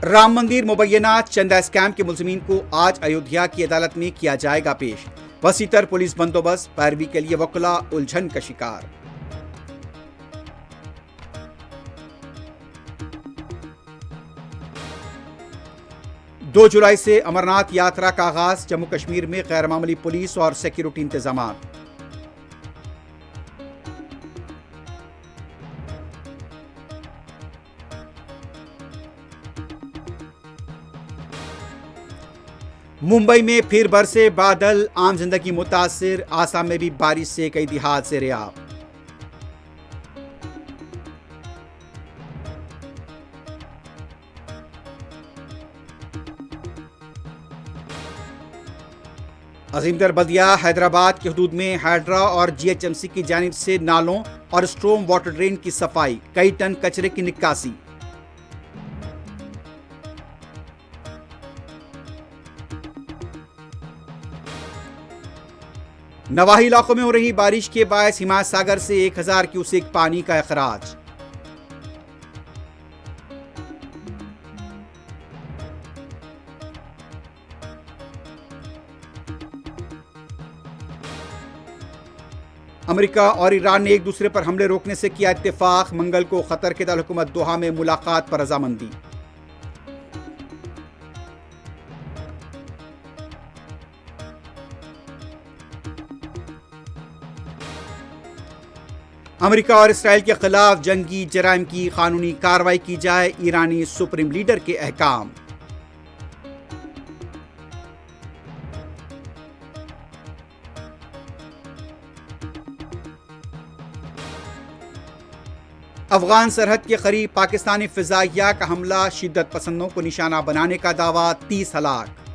राम मंदिर मुबैना चंदा स्कैम के मुलजिमीन को आज अयोध्या की अदालत में किया जाएगा पेश। वसीतर पुलिस बंदोबस्त, पैरवी के लिए वकला उलझन का शिकार। दो जुलाई से अमरनाथ यात्रा का आगाज। जम्मू कश्मीर में गैर मामूली पुलिस और सिक्योरिटी इंतजाम। मुंबई में फिर बरसे बादल, आम जिंदगी मुतासिर। आसाम में भी बारिश से कई देहात से रेहाब। अजीमदर बल्दिया हैदराबाद की हदूद में हाइड्रा और जीएचएमसी की जानिब से नालों और स्ट्रॉम वाटर ड्रेन की सफाई, कई टन कचरे की निकासी। नवाही इलाकों में हो रही बारिश के बायस हिमायत सागर से 1000 क्यूसेक पानी का अखराज। अमेरिका और ईरान ने एक दूसरे पर हमले रोकने से किया इत्तेफाक। मंगल को कतर के दारुल-हुकूमत दोहा में मुलाकात पर रजामंदी। अमेरिका और इसराइल के खिलाफ जंगी जराइम की कानूनी कार्रवाई की जाए, ईरानी सुप्रीम लीडर के अहकाम। अफगान सरहद के करीब पाकिस्तानी फिजाइया का हमला, शिद्दत पसंदों को निशाना बनाने का दावा, 30 हलाक।